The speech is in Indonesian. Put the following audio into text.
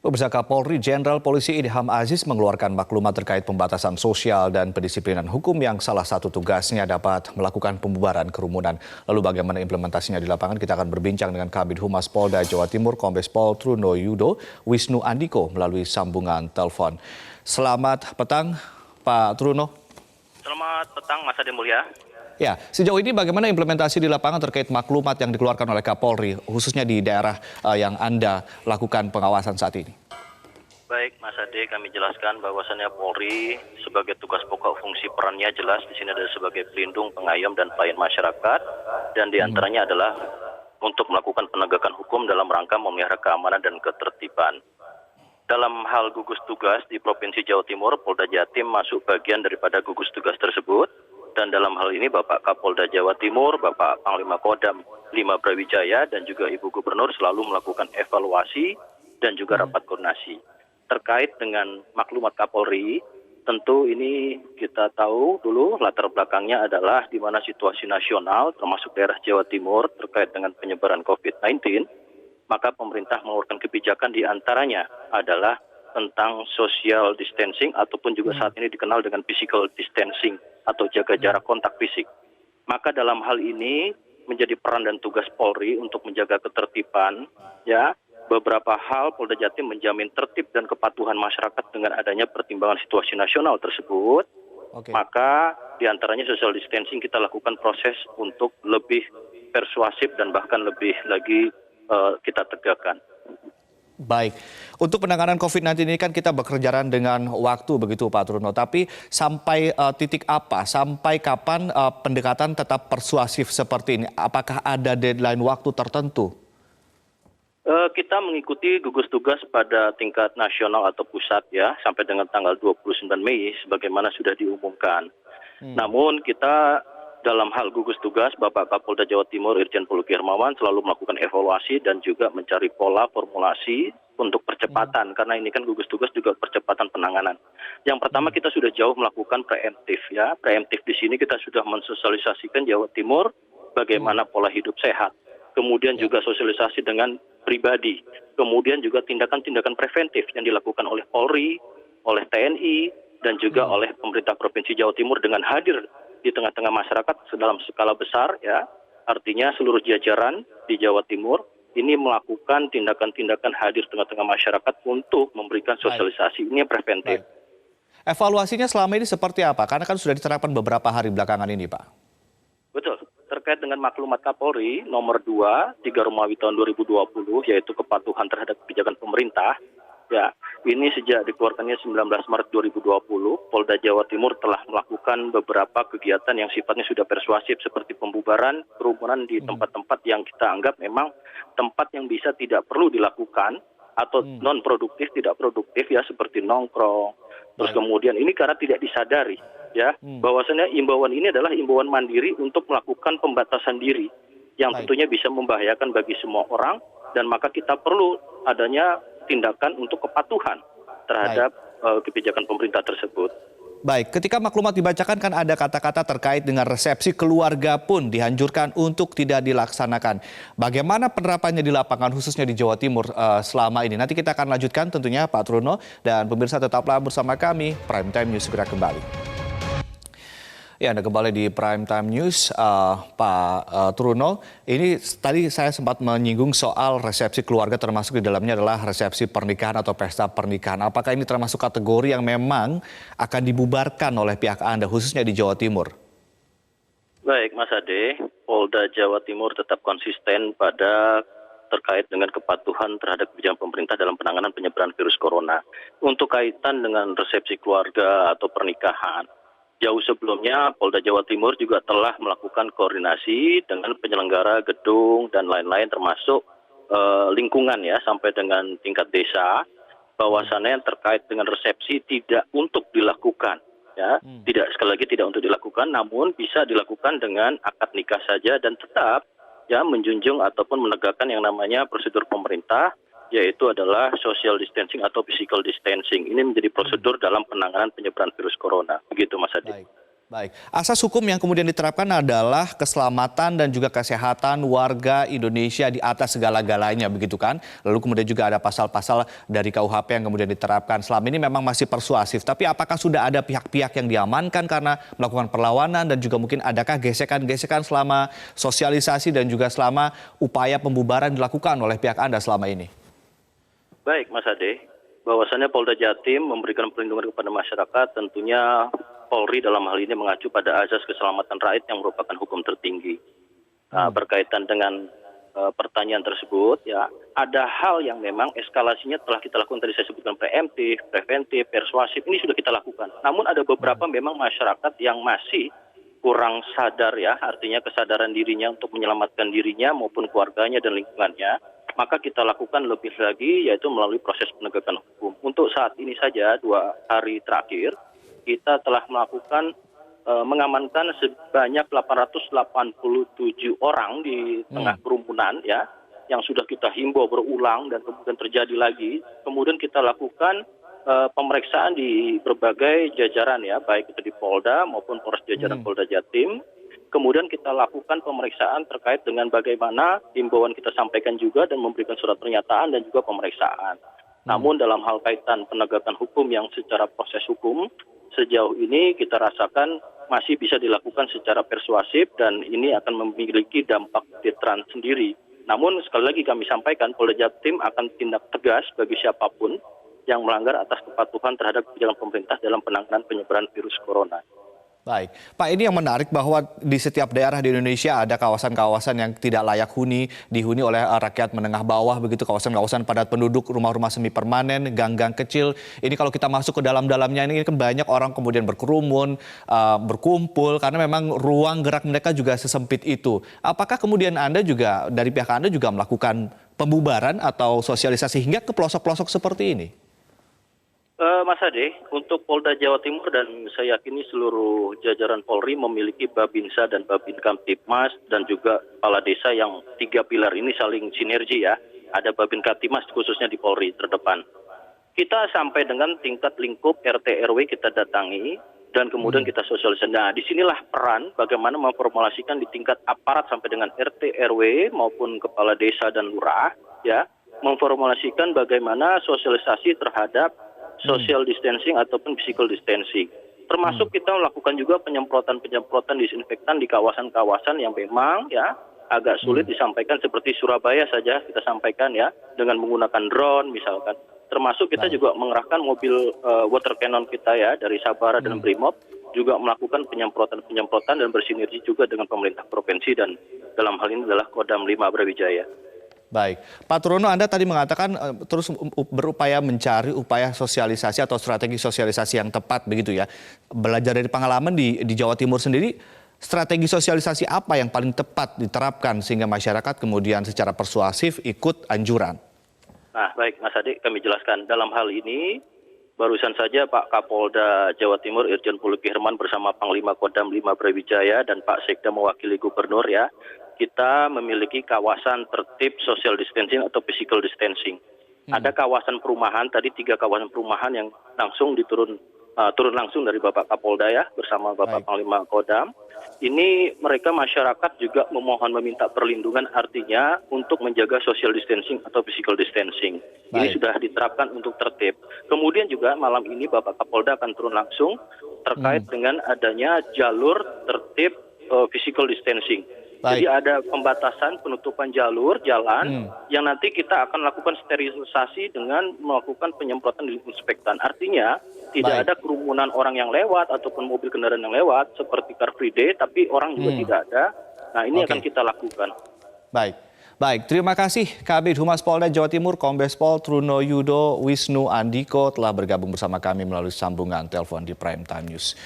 Pemirsa, Kapolri Jenderal Polisi Idham Aziz mengeluarkan maklumat terkait pembatasan sosial dan pendisiplinan hukum yang salah satu tugasnya dapat melakukan pembubaran kerumunan. Lalu bagaimana implementasinya di lapangan? Kita akan berbincang dengan Kabid Humas Polda Jawa Timur, Kombes Pol Truno Yudo Wisnu Andiko melalui sambungan telepon. Selamat petang, Pak Truno. Selamat petang, Mas Ade Mulya. Ya, sejauh ini bagaimana implementasi di lapangan terkait maklumat yang dikeluarkan oleh Kapolri, khususnya di daerah yang Anda lakukan pengawasan saat ini? Baik, Mas Ade, kami jelaskan bahwasannya Polri sebagai tugas pokok fungsi perannya jelas di sini adalah sebagai pelindung, pengayom, dan pelayan masyarakat, dan diantaranya adalah untuk melakukan penegakan hukum dalam rangka memelihara keamanan dan ketertiban. Dalam hal gugus tugas di Provinsi Jawa Timur, Polda Jatim masuk bagian daripada gugus tugas tersebut. Dan dalam hal ini Bapak Kapolda Jawa Timur, Bapak Panglima Kodam 5 Brawijaya, dan juga Ibu Gubernur selalu melakukan evaluasi dan juga rapat koordinasi. Terkait dengan maklumat Kapolri, tentu ini kita tahu dulu latar belakangnya adalah di mana situasi nasional termasuk daerah Jawa Timur terkait dengan penyebaran COVID-19, maka pemerintah mengeluarkan kebijakan di antaranya adalah tentang social distancing ataupun juga saat ini dikenal dengan physical distancing atau jaga jarak kontak fisik. Maka dalam hal ini menjadi peran dan tugas Polri untuk menjaga ketertiban, ya. Beberapa hal Polda Jatim menjamin tertib dan kepatuhan masyarakat dengan adanya pertimbangan situasi nasional tersebut. Maka diantaranya social distancing kita lakukan proses untuk lebih persuasif dan bahkan lebih lagi kita tegakkan. Baik, untuk penanganan COVID-19 ini kan kita bekerja dengan waktu begitu Pak Truno, tapi sampai titik apa, sampai kapan pendekatan tetap persuasif seperti ini? Apakah ada deadline waktu tertentu? Kita mengikuti gugus tugas pada tingkat nasional atau pusat ya, sampai dengan tanggal 29 Mei sebagaimana sudah diumumkan. Namun kita dalam hal gugus tugas, Bapak Kapolda Jawa Timur Irjen Pol Hermawan selalu melakukan evaluasi dan juga mencari pola formulasi untuk percepatan, karena ini kan gugus tugas juga percepatan penanganan. Yang pertama kita sudah jauh melakukan preemptif ya, preemptif di sini kita sudah mensosialisasikan Jawa Timur bagaimana pola hidup sehat, kemudian juga sosialisasi dengan pribadi, kemudian juga tindakan-tindakan preventif yang dilakukan oleh Polri, oleh TNI, dan juga oleh pemerintah Provinsi Jawa Timur dengan hadir di tengah-tengah masyarakat dalam skala besar ya, artinya seluruh jajaran di Jawa Timur ini melakukan tindakan-tindakan hadir tengah-tengah masyarakat untuk memberikan sosialisasi ini preventif. Evaluasinya selama ini seperti apa? Karena kan sudah diterapkan beberapa hari belakangan ini, Pak. Betul. Terkait dengan maklumat Kapolri nomor 2 3 Romawi tahun 2020 yaitu kepatuhan terhadap kebijakan pemerintah. Ya, ini sejak dikeluarkannya 19 Maret 2020, Polda Jawa Timur telah melakukan beberapa kegiatan yang sifatnya sudah persuasif seperti pembubaran kerumunan di tempat-tempat yang kita anggap memang tempat yang bisa tidak perlu dilakukan atau non produktif, tidak produktif ya, seperti nongkrong. Terus kemudian ini karena tidak disadari ya, bahwasannya imbauan ini adalah imbauan mandiri untuk melakukan pembatasan diri yang tentunya bisa membahayakan bagi semua orang, dan maka kita perlu adanya tindakan untuk kepatuhan terhadap kebijakan pemerintah tersebut. Baik, ketika maklumat dibacakan kan ada kata-kata terkait dengan resepsi keluarga pun dianjurkan untuk tidak dilaksanakan. Bagaimana penerapannya di lapangan khususnya di Jawa Timur selama ini? Nanti kita akan lanjutkan tentunya Pak Truno, dan pemirsa tetaplah bersama kami. Prime Time News segera kembali. Ya, Anda kembali di Prime Time News, Pak Truno. Ini tadi saya sempat menyinggung soal resepsi keluarga, termasuk di dalamnya adalah resepsi pernikahan atau pesta pernikahan. Apakah ini termasuk kategori yang memang akan dibubarkan oleh pihak Anda, khususnya di Jawa Timur? Baik, Mas Ade, Polda Jawa Timur tetap konsisten pada terkait dengan kepatuhan terhadap kebijakan pemerintah dalam penanganan penyebaran virus corona. Untuk kaitan dengan resepsi keluarga atau pernikahan, jauh sebelumnya Polda Jawa Timur juga telah melakukan koordinasi dengan penyelenggara gedung dan lain-lain termasuk lingkungan ya, sampai dengan tingkat desa, bahwasannya terkait dengan resepsi tidak untuk dilakukan ya, tidak, sekali lagi tidak untuk dilakukan, namun bisa dilakukan dengan akad nikah saja dan tetap ya menjunjung ataupun menegakkan yang namanya prosedur pemerintah, yaitu adalah social distancing atau physical distancing. Ini menjadi prosedur dalam penanganan penyebaran virus corona. Begitu, Mas Adi. Baik. Baik, asas hukum yang kemudian diterapkan adalah keselamatan dan juga kesehatan warga Indonesia di atas segala-galanya, begitu kan? Lalu kemudian juga ada pasal-pasal dari KUHP yang kemudian diterapkan. Selama ini memang masih persuasif, tapi apakah sudah ada pihak-pihak yang diamankan karena melakukan perlawanan dan juga mungkin adakah gesekan-gesekan selama sosialisasi dan juga selama upaya pembubaran dilakukan oleh pihak Anda selama ini? Baik, Mas Ade, bahwasannya Polda Jatim memberikan perlindungan kepada masyarakat, tentunya Polri dalam hal ini mengacu pada azas keselamatan rakyat yang merupakan hukum tertinggi. Nah, berkaitan dengan pertanyaan tersebut, ya ada hal yang memang eskalasinya telah kita lakukan, tadi saya sebutkan preemptif, preventif, persuasif, ini sudah kita lakukan. Namun ada beberapa memang masyarakat yang masih kurang sadar, ya, artinya kesadaran dirinya untuk menyelamatkan dirinya maupun keluarganya dan lingkungannya. Maka kita lakukan lebih lagi, yaitu melalui proses penegakan hukum. Untuk saat ini saja 2 hari terakhir kita telah melakukan mengamankan sebanyak 887 orang di tengah kerumunan, ya, yang sudah kita himbau berulang dan kemudian terjadi lagi. Kemudian kita lakukan pemeriksaan di berbagai jajaran, ya, baik itu di Polda maupun Polres jajaran Polda Jatim. Kemudian kita lakukan pemeriksaan terkait dengan bagaimana himbauan kita sampaikan juga dan memberikan surat pernyataan dan juga pemeriksaan. Namun dalam hal kaitan penegakan hukum yang secara proses hukum, sejauh ini kita rasakan masih bisa dilakukan secara persuasif dan ini akan memiliki dampak detran sendiri. Namun sekali lagi kami sampaikan, Polda Jatim akan tindak tegas bagi siapapun yang melanggar atas kepatuhan terhadap kebijakan pemerintah dalam penanganan penyebaran virus corona. Baik, Pak, ini yang menarik bahwa di setiap daerah di Indonesia ada kawasan-kawasan yang tidak layak dihuni oleh rakyat menengah bawah, begitu, kawasan-kawasan padat penduduk, rumah-rumah semi permanen, gang-gang kecil. Ini kalau kita masuk ke dalam-dalamnya ini kan banyak orang kemudian berkerumun, berkumpul karena memang ruang gerak mereka juga sesempit itu. Apakah kemudian Anda juga dari pihak Anda juga melakukan pembubaran atau sosialisasi hingga ke pelosok-pelosok seperti ini? Mas Ade, untuk Polda Jawa Timur dan saya yakini seluruh jajaran Polri memiliki Babinsa dan Babin Kamtibmas dan juga kepala desa yang 3 pilar ini saling sinergi, ya. Ada Babin Kamtibmas khususnya di Polri terdepan. Kita sampai dengan tingkat lingkup RT RW kita datangi dan kemudian kita sosialisasi. Nah, disinilah peran bagaimana memformulasikan di tingkat aparat sampai dengan RT RW maupun kepala desa dan lurah, ya, memformulasikan bagaimana sosialisasi terhadap social distancing ataupun physical distancing. Termasuk kita melakukan juga penyemprotan disinfektan di kawasan-kawasan yang memang, ya, agak sulit disampaikan, seperti Surabaya saja kita sampaikan, ya, dengan menggunakan drone misalkan. Termasuk kita juga mengerahkan mobil water cannon kita, ya, dari Sabara dan Brimob juga melakukan penyemprotan dan bersinergi juga dengan pemerintah provinsi dan dalam hal ini adalah Kodam 5 Brawijaya. Baik, Pak Truno, Anda tadi mengatakan terus berupaya mencari upaya sosialisasi atau strategi sosialisasi yang tepat, begitu ya. Belajar dari pengalaman di Jawa Timur sendiri, strategi sosialisasi apa yang paling tepat diterapkan sehingga masyarakat kemudian secara persuasif ikut anjuran? Nah, baik Mas Ade, kami jelaskan. Dalam hal ini, barusan saja Pak Kapolda Jawa Timur Irjen Puluki Herman bersama Panglima Kodam 5 Brawijaya dan Pak Sekda mewakili Gubernur, ya, kita memiliki kawasan tertib social distancing atau physical distancing. Ada kawasan perumahan, tadi 3 kawasan perumahan yang langsung turun langsung dari Bapak Kapolda, ya, bersama Bapak Panglima Kodam. Ini mereka masyarakat juga memohon meminta perlindungan, artinya untuk menjaga social distancing atau physical distancing. Ini sudah diterapkan untuk tertib. Kemudian juga malam ini Bapak Kapolda akan turun langsung terkait dengan adanya jalur tertib physical distancing. Jadi ada pembatasan, penutupan jalur jalan yang nanti kita akan lakukan sterilisasi dengan melakukan penyemprotan disinfektan. Artinya tidak ada kerumunan orang yang lewat ataupun mobil kendaraan yang lewat seperti Car Free Day, tapi orang juga tidak ada. Nah, ini akan kita lakukan. Baik, terima kasih Kabid Humas Polda Jawa Timur Kombes Pol Truno Yudo Wisnu Andiko telah bergabung bersama kami melalui sambungan telepon di Prime Time News.